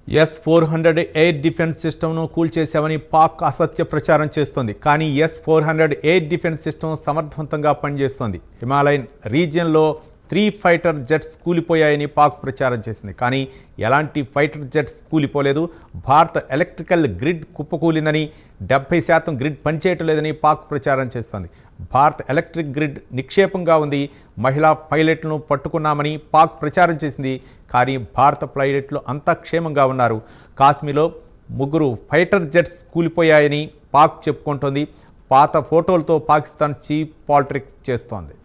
S-400 air defence సిస్టమ్ను కూల్చేశామని పాక్ అసత్య ప్రచారం చేస్తోంది. కానీ S-400 ఎయిర్ డిఫెన్స్ సిస్టమ్ సమర్థవంతంగా పనిచేస్తోంది. హిమాలయన్ రీజియన్లో 3 ఫైటర్ జెట్స్ కూలిపోయాయని పాక్ ప్రచారం చేసింది. కానీ ఎలాంటి ఫైటర్ జెట్స్ కూలిపోలేదు. భారత ఎలక్ట్రికల్ గ్రిడ్ కుప్పకూలిందని, 70% గ్రిడ్ పనిచేయటం లేదని పాక్ ప్రచారం చేస్తోంది. భారత్ ఎలక్ట్రిక్ గ్రిడ్ నిక్షేపంగా ఉంది. మహిళా పైలట్లను పట్టుకున్నామని పాక్ ప్రచారం చేసింది. కానీ భారత పైలట్లు అంతా క్షేమంగా ఉన్నారు. కాశ్మీర్లో 3 ఫైటర్ జెట్స్ కూలిపోయాయని పాక్ చెప్పుకుంటోంది. పాత ఫోటోలతో పాకిస్తాన్ చీప్ పాలిటిక్స్ చేస్తోంది.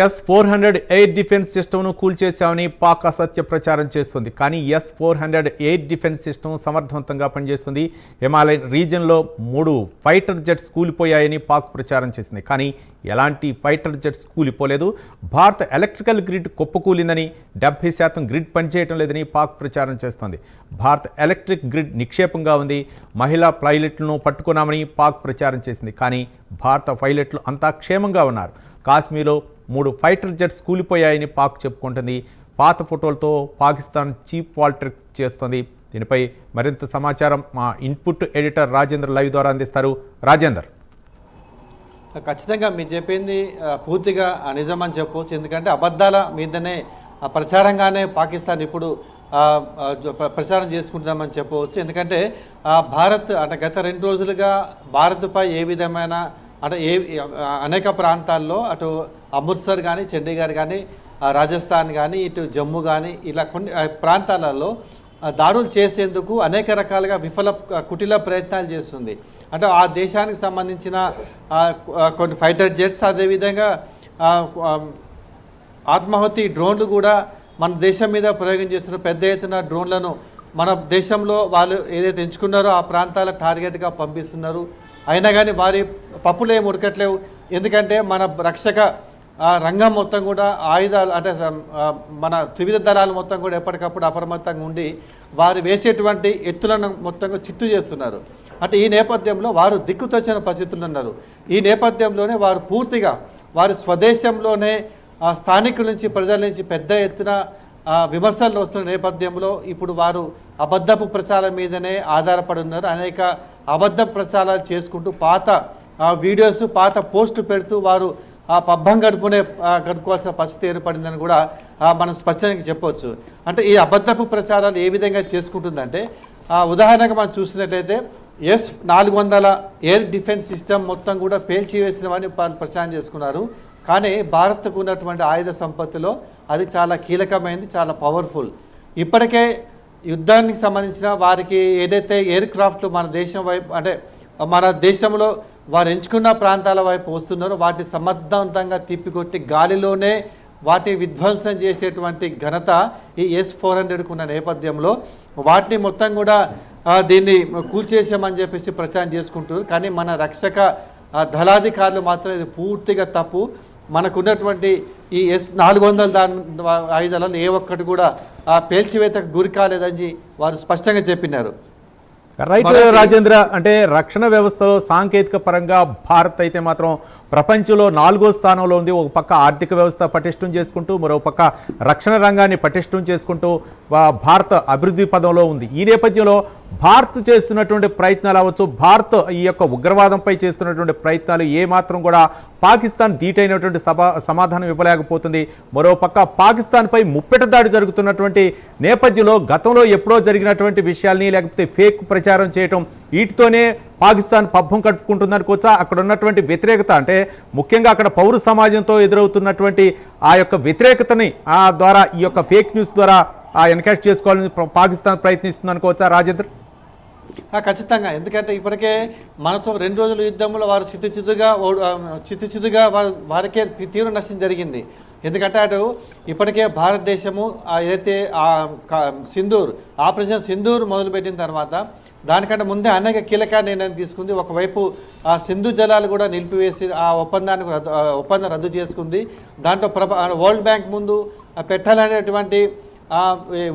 S-400 ఎయిర్ డిఫెన్స్ సిస్టమ్ను కూల్చేశామని పాక్ అసత్య ప్రచారం చేస్తుంది. కానీ S-400 ఎయిర్ డిఫెన్స్ సిస్టమ్ సమర్థవంతంగా పనిచేస్తుంది. హిమాలయన్ రీజియన్లో 3 ఫైటర్ జెట్స్ కూలిపోయాయని పాక్ ప్రచారం చేసింది. కానీ ఎలాంటి ఫైటర్ జెట్స్ కూలిపోలేదు. భారత ఎలక్ట్రికల్ గ్రిడ్ కుప్పకూలిందని, 70% గ్రిడ్ పనిచేయటం లేదని పాక్ ప్రచారం చేస్తోంది. భారత ఎలక్ట్రిక్ గ్రిడ్ నిక్షేపంగా ఉంది. మహిళా పైలట్లను పట్టుకున్నామని పాక్ ప్రచారం చేసింది. కానీ భారత పైలట్లు అంతా క్షేమంగా ఉన్నారు. కాశ్మీర్లో 3 ఫైటర్ జెట్స్ కూలిపోయాయని పాక్ చెప్పుకుంటుంది. పాత ఫోటోలతో పాకిస్తాన్ చీప్ పాలిటిక్స్ చేస్తోంది. దీనిపై మరింత సమాచారం మా ఇన్పుట్ ఎడిటర్ రాజేందర్ లైవ్ ద్వారా అందిస్తారు. రాజేందర్, ఖచ్చితంగా మీరు చెప్పింది పూర్తిగా నిజమని చెప్పవచ్చు. ఎందుకంటే అబద్ధాల మీదనే ప్రచారంగానే పాకిస్తాన్ ఇప్పుడు ప్రచారం చేసుకుంటామని చెప్పవచ్చు. ఎందుకంటే భారత్ అంటే గత 2 రోజులుగా భారత్పై ఏ విధమైన అంటే అనేక ప్రాంతాల్లో అటు అమృత్సర్ కానీ, చండీగఢ్ కానీ, రాజస్థాన్ కానీ, ఇటు జమ్మూ కానీ ఇలా కొన్ని ప్రాంతాలలో దాడులు చేసేందుకు అనేక రకాలుగా కుటిల ప్రయత్నాలు చేస్తుంది. అంటే ఆ దేశానికి సంబంధించిన కొన్ని ఫైటర్ జెట్స్, అదేవిధంగా ఆత్మాహుతి డ్రోన్లు కూడా మన దేశం మీద ప్రయోగం చేస్తున్న పెద్ద ఎత్తున డ్రోన్లను మన దేశంలో వాళ్ళు ఏదైతే ఎంచుకున్నారో ఆ ప్రాంతాల టార్గెట్గా పంపిస్తున్నారు. అయినా కానీ వారి పప్పులు ఏమి ఉడకట్లేవు. ఎందుకంటే మన రక్షక రంగం మొత్తం కూడా ఆయుధాలు అంటే మన త్రివిధ దళాలు మొత్తం కూడా ఎప్పటికప్పుడు అప్రమత్తంగా ఉండి వారు వేసేటువంటి ఎత్తులను మొత్తంగా చిత్తు చేస్తున్నారు. అంటే ఈ నేపథ్యంలో వారు దిక్కుతోచిన పరిస్థితులు ఉన్నారు. ఈ నేపథ్యంలోనే వారు పూర్తిగా వారి స్వదేశంలోనే స్థానికుల నుంచి, ప్రజల నుంచి పెద్ద ఎత్తున విమర్శలు వస్తున్న నేపథ్యంలో ఇప్పుడు వారు అబద్ధపు ప్రచారం మీదనే ఆధారపడి ఉన్నారు. అనేక అబద్ధ ప్రచారాలు చేసుకుంటూ పాత వీడియోస్, పాత పోస్టు పెడుతూ వారు పబ్బం గడుపుకోవాల్సిన పరిస్థితి ఏర్పడిందని కూడా మనం స్పష్టంగా చెప్పవచ్చు. అంటే ఈ అబద్ధపు ప్రచారాలు ఏ విధంగా చేసుకుంటుందంటే ఉదాహరణగా మనం చూసినట్లయితే S-400 ఎయిర్ డిఫెన్స్ సిస్టమ్ మొత్తం కూడా పేల్చివేసినవని ప్రచారం చేసుకున్నారు. కానీ భారత్కు ఉన్నటువంటి ఆయుధ సంపత్తిలో అది చాలా కీలకమైనది, చాలా పవర్ఫుల్. ఇప్పటికే యుద్ధానికి సంబంధించిన వారికి ఏదైతే ఎయిర్ క్రాఫ్ట్లు మన దేశం వైపు అంటే మన దేశంలో వారు ఎంచుకున్న ప్రాంతాల వైపు వస్తున్నారో వాటిని సమర్థవంతంగా తిప్పికొట్టి గాలిలోనే వాటిని విధ్వంసం చేసేటువంటి ఘనత ఈ S-400కు ఉన్న నేపథ్యంలో వాటిని మొత్తం కూడా దీన్ని కూల్చేసామని చెప్పేసి ప్రచారం చేసుకుంటున్నారు. కానీ మన రక్షక దళాధికారులు మాత్రం ఇది పూర్తిగా తప్పు. మనకున్నటువంటి ఈ S-400 ఆయుధాలను ఏ ఒక్కటి కూడా పేల్చివేతకు గురి కాలేదని వారు స్పష్టంగా చెప్పినారు. రైట్ రాజేంద్ర, అంటే రక్షణ వ్యవస్థలో సాంకేతిక పరంగా భారత్ అయితే మాత్రం ప్రపంచంలో 4వ స్థానంలో ఉంది. ఒక పక్క ఆర్థిక వ్యవస్థ పటిష్టం చేసుకుంటూ, మరో పక్క రక్షణ రంగాన్ని పటిష్టం చేసుకుంటూ భారత్ అభివృద్ధి పదంలో ఉంది. ఈ నేపథ్యంలో భారత్ చేస్తున్నటువంటి ప్రయత్నాలు అవ్వచ్చు, భారత్ ఈ యొక్క ఉగ్రవాదంపై చేస్తున్నటువంటి ప్రయత్నాలు ఏమాత్రం కూడా పాకిస్తాన్ ధీటైనటువంటి సమాధానం ఇవ్వలేకపోతుంది. మరోపక్క పాకిస్తాన్పై ముప్పెట దాడి జరుగుతున్నటువంటి నేపథ్యంలో గతంలో ఎప్పుడో జరిగినటువంటి విషయాల్ని లేకపోతే ఫేక్ ప్రచారం చేయటం, వీటితోనే పాకిస్తాన్ పబ్బం కట్టుకుంటుందనుకోవచ్చా? అక్కడ ఉన్నటువంటి వ్యతిరేకత, అంటే ముఖ్యంగా అక్కడ పౌర సమాజంతో ఎదురవుతున్నటువంటి ఆ యొక్క వ్యతిరేకతని ద్వారా ఈ యొక్క ఫేక్ న్యూస్ ద్వారా ఎన్కాష్ చేసుకోవాలని పాకిస్తాన్ ప్రయత్నిస్తుంది అనుకోవచ్చా రాజేంద్ర? ఖచ్చితంగా. ఎందుకంటే ఇప్పటికే మనతో 2 రోజుల యుద్ధంలో వారు చిత్తుచిత్తుగా వారికే తీవ్ర నష్టం జరిగింది. ఎందుకంటే అటు ఇప్పటికే భారతదేశము ఏదైతే సింధూర్ ఆపరేషన్ సింధూర్ మొదలుపెట్టిన తర్వాత దానికంటే ముందే అనేక కీలక నిర్ణయం తీసుకుంది. ఒకవైపు ఆ సింధు జలాలు కూడా నిలిపివేసి ఆ ఒప్పందం రద్దు చేసుకుంది. దాంట్లో వరల్డ్ బ్యాంక్ ముందు పెట్టాలనేటువంటి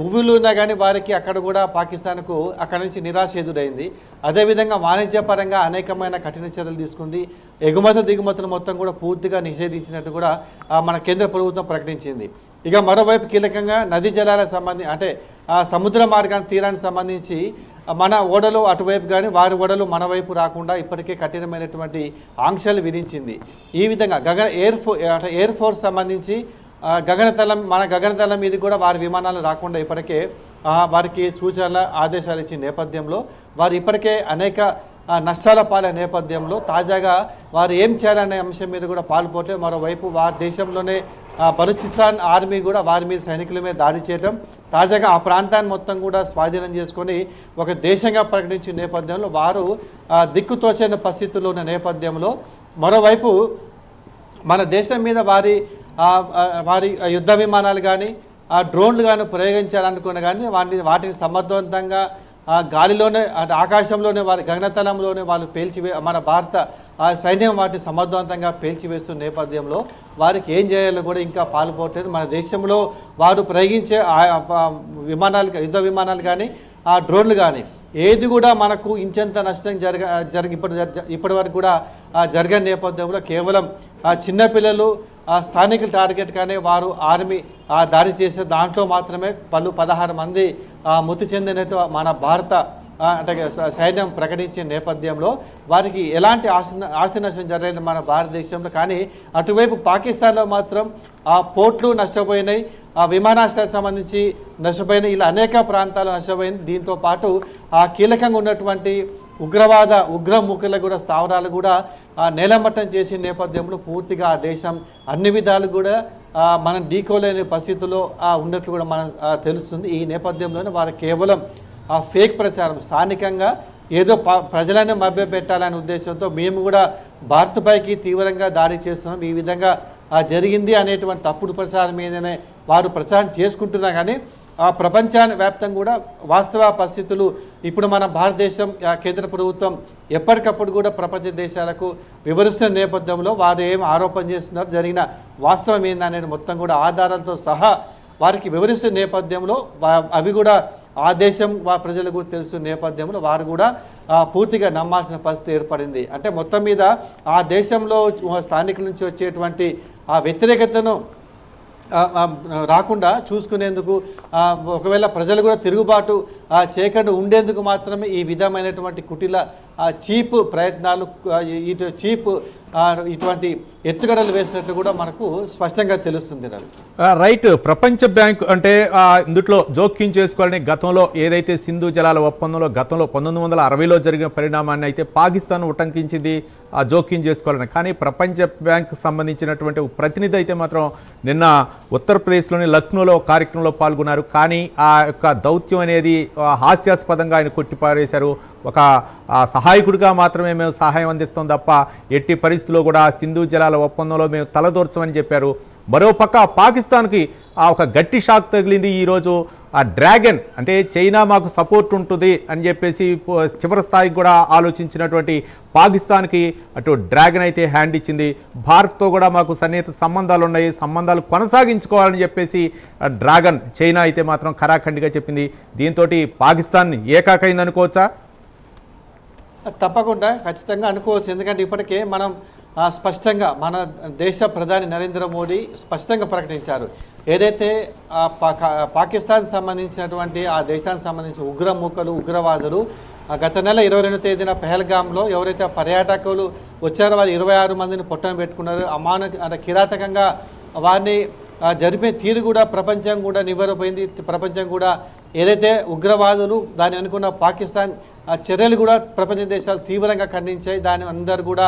ఉవ్వులు ఉన్నా కానీ వారికి అక్కడ కూడా పాకిస్తాన్కు అక్కడ నుంచి నిరాశ ఎదురైంది. అదేవిధంగా వాణిజ్యపరంగా అనేకమైన కఠిన చర్యలు తీసుకుంది. దిగుమతులు మొత్తం కూడా పూర్తిగా నిషేధించినట్టు కూడా మన కేంద్ర ప్రభుత్వం ప్రకటించింది. ఇక మరోవైపు కీలకంగా నదీ జలాలకు సంబంధించి, అంటే సముద్ర మార్గానికి తీరానికి సంబంధించి మన ఓడలు అటువైపు కానీ వారి ఓడలు మన వైపు రాకుండా ఇప్పటికే కఠినమైనటువంటి ఆంక్షలు విధించింది. ఈ విధంగా ఎయిర్ ఫోర్స్ సంబంధించి మన గగనతలం మీద కూడా వారి విమానాలు రాకుండా ఇప్పటికే వారికి సూచనల ఆదేశాలు ఇచ్చిన నేపథ్యంలో వారు ఇప్పటికే అనేక నష్టాల పాలే నేపథ్యంలో తాజాగా వారు ఏం చేయాలనే అంశం మీద కూడా పాల్పోతే, మరోవైపు వారి దేశంలోనే బలూచిస్తాన్ ఆర్మీ కూడా వారి మీద సైనికుల మీద దాడి చేయడం, తాజాగా ఆ ప్రాంతాన్ని మొత్తం కూడా స్వాధీనం చేసుకొని ఒక దేశంగా ప్రకటించిన నేపథ్యంలో వారు దిక్కుతోచని పరిస్థితుల్లో ఉన్న నేపథ్యంలో మరోవైపు మన దేశం మీద వారి యుద్ధ విమానాలు కానీ డ్రోన్లు కానీ ప్రయోగించాలనుకున్న కానీ వాటిని సమర్థవంతంగా గాలిలోనే ఆకాశంలోనే వారి గగనతలంలోనే వాళ్ళు మన భారత సైన్యం వాటిని సమర్థవంతంగా పేల్చివేస్తున్న నేపథ్యంలో వారికి ఏం చేయాలో కూడా ఇంకా పాల్పోవట్లేదు. మన దేశంలో వారు ప్రయోగించే యుద్ధ విమానాలు కానీ డ్రోన్లు కానీ ఏది కూడా మనకు ఇంచెంత నష్టం ఇప్పటి వరకు కూడా జరగని నేపథ్యంలో కేవలం చిన్నపిల్లలు స్థానికుల టార్గెట్ కానీ వారు ఆర్మీ దాడి చేసే దాంట్లో మాత్రమే 16 మంది మృతి చెందినట్టు మన భారత అంటే సైన్యం ప్రకటించిన నేపథ్యంలో వారికి ఎలాంటి ఆస్తి నష్టం జరగలేదు మన భారతదేశంలో. కానీ అటువైపు పాకిస్తాన్లో మాత్రం పోర్ట్లు నష్టపోయినాయి, విమానాశ్రయాలకు సంబంధించి నష్టపోయినాయి, ఇలా అనేక ప్రాంతాలు నష్టపోయింది. దీంతో పాటు కీలకంగా ఉన్నటువంటి ఉగ్రముఖుల కూడా స్థావరాలు కూడా నేలమట్టం చేసిన నేపథ్యంలో పూర్తిగా ఆ దేశం అన్ని విధాలు కూడా మనం ఢీకోలేని పరిస్థితుల్లో ఉన్నట్లు కూడా మనం తెలుస్తుంది. ఈ నేపథ్యంలోనే వారు కేవలం ఫేక్ ప్రచారం, స్థానికంగా ఏదో ప్రజలను మభ్యపెట్టాలనే ఉద్దేశంతో మేము కూడా భారత్పైకి తీవ్రంగా దాడి చేస్తున్నాం, ఈ విధంగా జరిగింది అనేటువంటి తప్పుడు ప్రచారం మీదనే వారు ప్రచారం చేసుకుంటున్నా కానీ ప్రపంచాన్ని వ్యాప్తంగా కూడా వాస్తవ పరిస్థితులు ఇప్పుడు మన భారతదేశం కేంద్ర ప్రభుత్వం ఎప్పటికప్పుడు కూడా ప్రపంచ దేశాలకు వివరిస్తున్న నేపథ్యంలో వారు ఏం ఆరోపణ చేస్తున్నారు, జరిగిన వాస్తవం ఏందనేది మొత్తం కూడా ఆధారాలతో సహా వారికి వివరిస్తున్న నేపథ్యంలో అవి కూడా ఆ దేశం ప్రజలకు కూడా తెలుస్తున్న నేపథ్యంలో వారు కూడా పూర్తిగా నమ్మాల్సిన పరిస్థితి ఏర్పడింది. అంటే మొత్తం మీద ఆ దేశంలో స్థానికుల నుంచి వచ్చేటువంటి ఆ వ్యతిరేకతను రాకుండా చూసుకునేందుకు ఒకవేళ ప్రజలు కూడా తిరుగుబాటు చేయకుండా ఉండేందుకు మాత్రమే ఈ విధమైనటువంటి కుటిల చీప్ ప్రయత్నాలు, ఇటువంటి ఎత్తుగడలు వేసినట్లు కూడా మనకు స్పష్టంగా తెలుస్తుంది. రైట్. ప్రపంచ బ్యాంక్ అంటే ఇందులో జోక్యం చేసుకోవాలని గతంలో ఏదైతే సింధు జలాల ఒప్పందంలో గతంలో 1960లో జరిగిన పరిణామాన్ని అయితే పాకిస్తాన్ ఉటంకించింది జోక్యం చేసుకోవాలని. కానీ ప్రపంచ బ్యాంక్ సంబంధించినటువంటి ప్రతినిధి అయితే మాత్రం నిన్న ఉత్తరప్రదేశ్లోని లక్నోలో కార్యక్రమంలో పాల్గొన్నారు. కానీ ఆ యొక్క దౌత్యం అనేది హాస్యాస్పదంగా ఆయన కొట్టిపారేశారు. ఒక సహాయకుడిగా మాత్రమే మేము సహాయం అందిస్తాం తప్ప ఎట్టి పరిస్థితుల్లో కూడా సింధు జలాల ఒప్పందంలో మేము తలదూర్చమని చెప్పారు. మరోపక్క పాకిస్తాన్కి ఒక గట్టి షాక్ తగిలింది ఈరోజు. ఆ డ్రాగన్ అంటే చైనా మాకు సపోర్ట్ ఉంటుంది అని చెప్పేసి చివరి స్థాయికి కూడా ఆలోచించినటువంటి పాకిస్తాన్కి అటు డ్రాగన్ అయితే హ్యాండ్ ఇచ్చింది. భారత్తో కూడా మాకు సన్నిహిత సంబంధాలు ఉన్నాయి, సంబంధాలు కొనసాగించుకోవాలని చెప్పేసి డ్రాగన్ చైనా అయితే మాత్రం ఖరాఖండిగా చెప్పింది. దీంతో పాకిస్తాన్ ఏకాకైంది అనుకోవచ్చా? తప్పకుండా ఖచ్చితంగా అనుకోవచ్చు. ఎందుకంటే ఇప్పటికే మనం స్పష్టంగా మన దేశ ప్రధాని నరేంద్ర మోడీ స్పష్టంగా ప్రకటించారు. ఏదైతే పాకిస్తాన్ సంబంధించినటువంటి ఆ దేశానికి సంబంధించిన ఉగ్రమూకలు ఉగ్రవాదులు గత నెల 22వ తేదీన పెహల్గాంలో ఎవరైతే పర్యాటకులు వచ్చారో వారు 26 మందిని పొట్టన పెట్టుకున్నారు. అంటే కిరాతకంగా వారిని జరిపే తీరు కూడా ప్రపంచం కూడా నివ్వెరపోయింది. ప్రపంచం కూడా ఏదైతే ఉగ్రవాదులు దాన్ని అనుకున్న పాకిస్తాన్ చర్యలు కూడా ప్రపంచ దేశాలు తీవ్రంగా ఖండించాయి. దాని అందరూ కూడా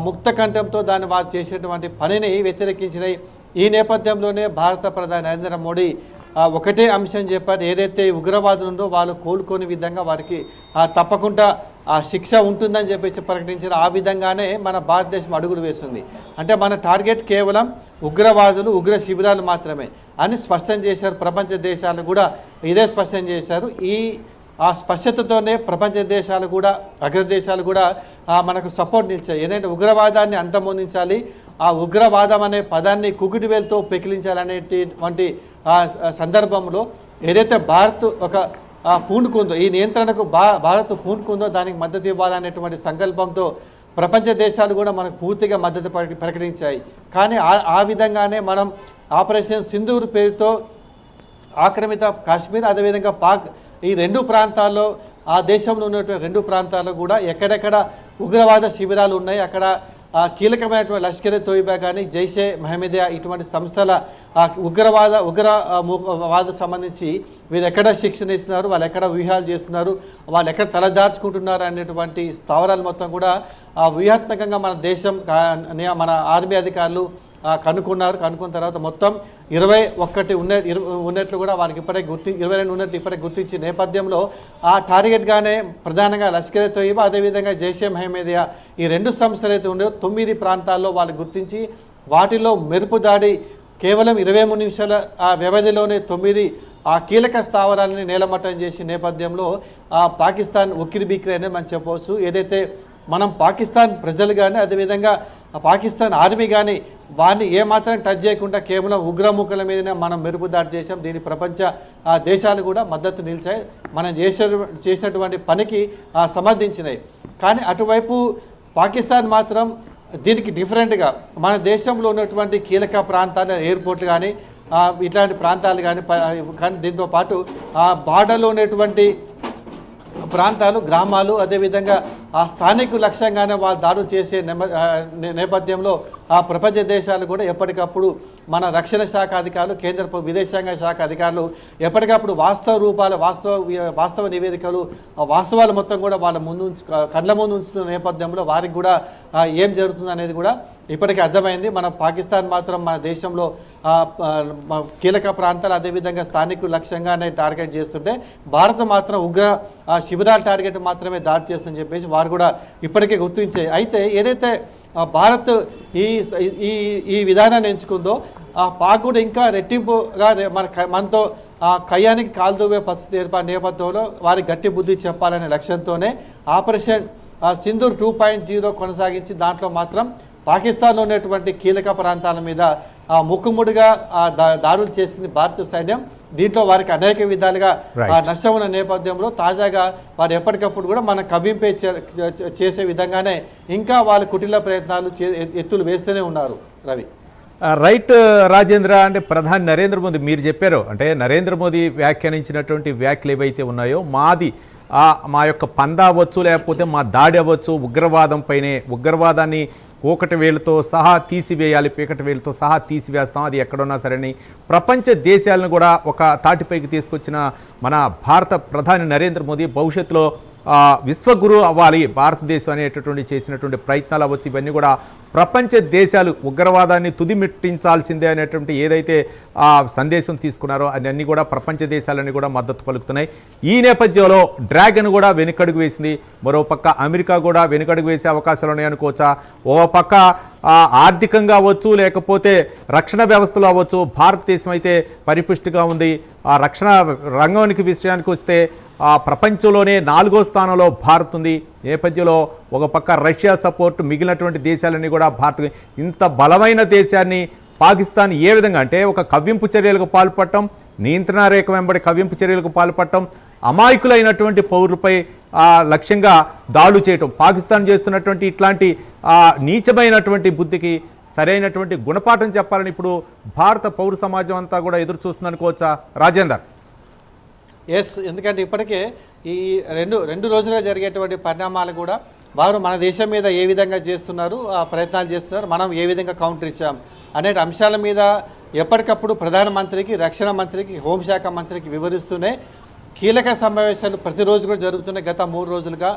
ముక్త కంఠంతో దాన్ని వారు చేసేటువంటి పనిని వ్యతిరేకించినాయి. ఈ నేపథ్యంలోనే భారత ప్రధాని నరేంద్ర మోడీ ఒకటే అంశం చెప్పారు. ఏదైతే ఉగ్రవాదులు ఉందో వాళ్ళు కోలుకోని విధంగా వారికి తప్పకుండా శిక్ష ఉంటుందని చెప్పేసి ప్రకటించారు. ఆ విధంగానే మన భారతదేశం అడుగులు వేస్తుంది. అంటే మన టార్గెట్ కేవలం ఉగ్రవాదులు ఉగ్ర శిబిరాలు మాత్రమే అని స్పష్టం చేశారు. ప్రపంచ దేశాలు కూడా ఇదే స్పష్టం చేశారు. ఆ స్పష్టతతోనే ప్రపంచ దేశాలు కూడా అగ్రదేశాలు కూడా మనకు సపోర్ట్ నిలిచాయి. ఏదైతే ఉగ్రవాదాన్ని అంతమొందించాలి, ఆ ఉగ్రవాదం అనే పదాన్ని కుకుటి వేలుతో పెకిలించాలనేటువంటి సందర్భంలో ఏదైతే భారత్ ఒక పూనుకుందో, ఈ నియంత్రణకు భారత్ పూనుకుందో దానికి మద్దతు ఇవ్వాలనేటువంటి సంకల్పంతో ప్రపంచ దేశాలు కూడా మనకు పూర్తిగా మద్దతు ప్రకటించాయి. కానీ ఆ విధంగానే మనం ఆపరేషన్ సింధూర్ పేరుతో ఆక్రమిత కాశ్మీర్, అదేవిధంగా పాక్, ఈ రెండు ప్రాంతాల్లో ఆ దేశంలో ఉన్నటువంటి రెండు ప్రాంతాల్లో కూడా ఎక్కడెక్కడ ఉగ్రవాద శిబిరాలు ఉన్నాయి, అక్కడ కీలకమైనటువంటి లష్కర్ తోయిబా కానీ జైషే మహమ్మదియా ఇటువంటి సంస్థల ఉగ్రవాద సంబంధించి వీరు ఎక్కడ శిక్షణ ఇస్తున్నారు, వాళ్ళు ఎక్కడ వ్యూహాలు చేస్తున్నారు, వాళ్ళు ఎక్కడ తలదార్చుకుంటున్నారు అనేటువంటి స్థావరాలు మొత్తం కూడా వ్యూహాత్మకంగా మన దేశం మన ఆర్మీ అధికారులు కనుక్కున్న తర్వాత మొత్తం 21 ఉన్నట్లు కూడా వారికి ఇప్పటికే 22 ఉన్నట్లు ఇప్పటికే గుర్తించిన నేపథ్యంలో ఆ టార్గెట్గానే ప్రధానంగా లష్కర్ తోయిబా, అదేవిధంగా జైషే మహమ్మదియా ఈ రెండు సంస్థలు అయితే ఉండేవో 9 ప్రాంతాల్లో వాళ్ళు గుర్తించి వాటిలో మెరుపు దాడి కేవలం 23 నిమిషాల వ్యవధిలోనే 9 కీలక స్థావరాలని నేలమట్టం చేసిన నేపథ్యంలో పాకిస్తాన్ ఉక్కిరిబిక్కిరి మనం చెప్పవచ్చు. ఏదైతే మనం పాకిస్తాన్ ప్రజలు కానీ అదేవిధంగా పాకిస్తాన్ ఆర్మీ కానీ వారిని ఏమాత్రం టచ్ చేయకుండా కేవలం ఉగ్రముఖుల మీదనే మనం మెరుపు దాడి చేసాం. దీని ప్రపంచ దేశాలు కూడా మద్దతు నిలిచాయి, మనం చేసినటువంటి పనికి సమర్థించినాయి. కానీ అటువైపు పాకిస్తాన్ మాత్రం దీనికి డిఫరెంట్గా మన దేశంలో ఉన్నటువంటి కీలక ప్రాంతాల ఎయిర్పోర్ట్లు కానీ ఇట్లాంటి ప్రాంతాలు కానీ దీంతో పాటు బార్డర్లో ఉన్నటువంటి ప్రాంతాలు గ్రామాలు అదేవిధంగా స్థానిక లక్ష్యంగానే వాళ్ళు దాడులు చేసే నేపథ్యంలో ప్రపంచ దేశాలు కూడా ఎప్పటికప్పుడు మన రక్షణ శాఖ అధికారులు, కేంద్ర విదేశాంగ శాఖ అధికారులు ఎప్పటికప్పుడు వాస్తవ నివేదికలు వాస్తవాలు మొత్తం కూడా వాళ్ళ కళ్ళ ముందు ఉంచుతున్న నేపథ్యంలో వారికి కూడా ఏం జరుగుతుంది అనేది కూడా ఇప్పటికీ అర్థమైంది. మన పాకిస్తాన్ మాత్రం మన దేశంలో కీలక ప్రాంతాలు అదేవిధంగా స్థానికులు లక్ష్యంగానే టార్గెట్ చేస్తుంటే భారత్ మాత్రం ఉగ్ర శిబిరాల టార్గెట్ మాత్రమే దాడి చేస్తుందని చెప్పేసి వారు కూడా ఇప్పటికే గుర్తించాయి. అయితే ఏదైతే భారత్ ఈ విధానాన్ని ఎంచుకుందో పాక్ కూడా ఇంకా రెట్టింపుగా మనతో కయ్యానికి కాల్దువే పరిస్థితి ఏర్పడిన నేపథ్యంలో వారికి గట్టి బుద్ధి చెప్పాలనే లక్ష్యంతోనే ఆపరేషన్ సింధూర్ 2.0 కొనసాగించి దాంట్లో మాత్రం పాకిస్తాన్లో ఉన్నటువంటి కీలక ప్రాంతాల మీద ముక్కుముడిగా దాడులు చేసింది భారత సైన్యం. దీంట్లో వారికి అనేక విధాలుగా నష్టం ఉన్న నేపథ్యంలో తాజాగా వారు ఎప్పటికప్పుడు కూడా మన కవ్వింపే చేసే విధంగానే ఇంకా వాళ్ళ కుటిల ప్రయత్నాలు ఎత్తులు వేస్తూనే ఉన్నారు. రవి రైట్ రాజేంద్ర, అంటే ప్రధాని నరేంద్ర మోదీ మీరు చెప్పారు, అంటే నరేంద్ర మోదీ వ్యాఖ్యానించినటువంటి వ్యాఖ్యలు ఏవైతే ఉన్నాయో మా యొక్క పందా అవ్వచ్చు లేకపోతే మా దాడి అవ్వచ్చు ఉగ్రవాదం పైనే, ఉగ్రవాదాన్ని ఒకటి వేలుతో సహా తీసివేయాలి, పీకటి వేలుతో సహా తీసివేస్తాం, అది ఎక్కడున్నా సరే ప్రపంచ దేశాలను కూడా ఒక తాటిపైకి తీసుకొచ్చిన మన భారత ప్రధాని నరేంద్ర మోదీ భవిష్యత్తులో విశ్వగురు అవ్వాలి భారతదేశం అనేటటువంటి చేసినటువంటి ప్రయత్నాలు అవ్వచ్చు, ఇవన్నీ కూడా ప్రపంచ దేశాలు ఉగ్రవాదాన్ని తుదిమిట్టించాల్సిందే అనేటువంటి ఏదైతే సందేశం తీసుకున్నారో అన్నీ కూడా ప్రపంచ దేశాలన్నీ కూడా మద్దతు పలుకుతున్నాయి. ఈ నేపథ్యంలో డ్రాగన్ కూడా వెనుకడుగు వేసింది, మరోపక్క అమెరికా కూడా వెనుకడుగు వేసే అవకాశాలు ఉన్నాయనుకోవచ్చా? ఓ పక్క ఆర్థికంగా అవ్వచ్చు లేకపోతే రక్షణ వ్యవస్థలో అవ్వచ్చు భారతదేశం అయితే పరిపుష్టిగా ఉంది. ఆ రక్షణ రంగానికి విషయానికి వస్తే ప్రపంచంలోనే 4వ స్థానంలో భారత్ ఉంది. నేపథ్యంలో ఒక పక్క రష్యా సపోర్ట్, మిగిలినటువంటి దేశాలన్నీ కూడా భారత్, ఇంత బలమైన దేశాన్ని పాకిస్తాన్ ఏ విధంగా అంటే ఒక కవ్వింపు చర్యలకు పాల్పడటం, నియంత్రణ రేఖ వెంబడి కవ్వింపు చర్యలకు పాల్పడటం, అమాయకులైనటువంటి పౌరులపై లక్ష్యంగా దాడులు చేయటం, పాకిస్తాన్ చేస్తున్నటువంటి ఇట్లాంటి నీచమైనటువంటి బుద్ధికి సరైనటువంటి గుణపాఠం చెప్పాలని ఇప్పుడు భారత పౌర సమాజం అంతా కూడా ఎదురు చూస్తుందనుకోవచ్చా రాజేందర్? ఎస్, ఎందుకంటే ఇప్పటికే ఈ రెండు రోజులుగా జరిగేటువంటి పరిణామాలు కూడా వారు మన దేశం మీద ఏ విధంగా చేస్తున్నారు, ప్రయత్నాలు చేస్తున్నారు, మనం ఏ విధంగా కౌంటర్ ఇచ్చాం అనే అంశాల మీద ఎప్పటికప్పుడు ప్రధానమంత్రికి, రక్షణ మంత్రికి, హోంశాఖ మంత్రికి వివరిస్తూనే కీలక సమావేశాలు ప్రతిరోజు కూడా జరుగుతున్నాయి. గత 3 రోజులుగా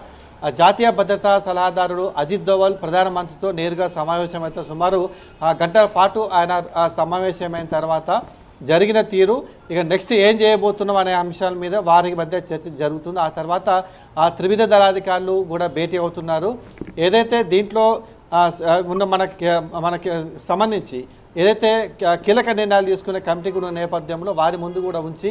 జాతీయ భద్రతా సలహాదారుడు అజిత్ దోవల్ ప్రధానమంత్రితో నేరుగా సమావేశమైతే సుమారు గంటల పాటు ఆయన సమావేశమైన తర్వాత జరిగిన తీరు, ఇక నెక్స్ట్ ఏం చేయబోతున్నాం అనే అంశాల మీద వారి మధ్య చర్చ జరుగుతుంది. ఆ తర్వాత ఆ త్రివిధ దళాధికారులు కూడా భేటీ అవుతున్నారు. ఏదైతే దీంట్లో ఉన్న మనకి సంబంధించి ఏదైతే కీలక నిర్ణయాలు తీసుకునే కమిటీకి ఉన్న నేపథ్యంలో వారి ముందు కూడా ఉంచి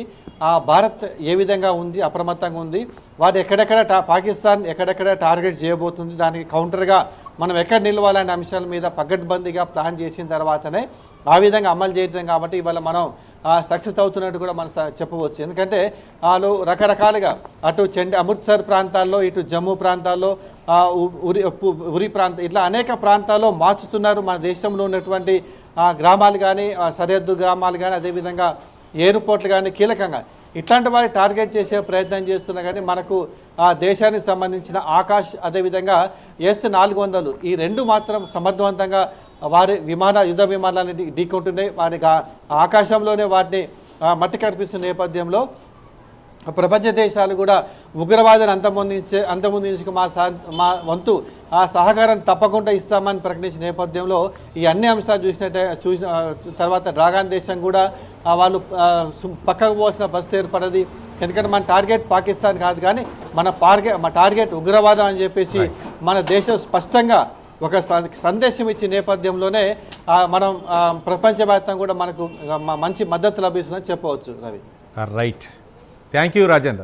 భారత్ ఏ విధంగా ఉంది, అప్రమత్తంగా ఉంది, వారు ఎక్కడెక్కడ పాకిస్తాన్ ఎక్కడెక్కడ టార్గెట్ చేయబోతుంది, దానికి కౌంటర్గా మనం ఎక్కడ నిలవాలనే అంశాల మీద పగడ్బందీగా ప్లాన్ చేసిన తర్వాతనే ఆ విధంగా అమలు చేయడం. కాబట్టి ఇవాళ మనం సక్సెస్ అవుతున్నట్టు కూడా మనం చెప్పవచ్చు. ఎందుకంటే వాళ్ళు రకరకాలుగా అటు అమృత్సర్ ప్రాంతాల్లో, ఇటు జమ్మూ ప్రాంతాల్లో, ఉరి ప్రాంతం, ఇట్లా అనేక ప్రాంతాల్లో మార్చుతున్నారు. మన దేశంలో ఉన్నటువంటి గ్రామాలు కానీ, సరిహద్దు గ్రామాలు కానీ, అదేవిధంగా ఎయిర్పోర్ట్లు కానీ కీలకంగా ఇట్లాంటి వారి టార్గెట్ చేసే ప్రయత్నం చేస్తున్నా కానీ మనకు దేశానికి సంబంధించిన ఆకాష్, అదేవిధంగా S-400 ఈ రెండు మాత్రం సమర్థవంతంగా వారి యుద్ధ విమానాలని ఢీకొంటున్నాయి. వారికి ఆకాశంలోనే వాటిని మట్టి కనిపిస్తున్న నేపథ్యంలో ప్రపంచ దేశాలు కూడా ఉగ్రవాదాన్ని అంతమొందించుకు మా వంతు ఆ సహకారం తప్పకుండా ఇస్తామని ప్రకటించిన నేపథ్యంలో ఈ అన్ని అంశాలు చూసిన తర్వాత డ్రాగన్ దేశం కూడా వాళ్ళు పక్కకు పోవాల్సిన పరిస్థితి ఏర్పడది. ఎందుకంటే మన టార్గెట్ పాకిస్తాన్ కాదు, కానీ మన టార్గెట్ ఉగ్రవాదం అని చెప్పేసి మన దేశం స్పష్టంగా ఒక సందేశం ఇచ్చే నేపథ్యంలోనే మనం ప్రపంచవ్యాప్తంగా కూడా మనకు మంచి మద్దతు లభిస్తుందని చెప్పవచ్చు. Ravi, right, thank you Rajender.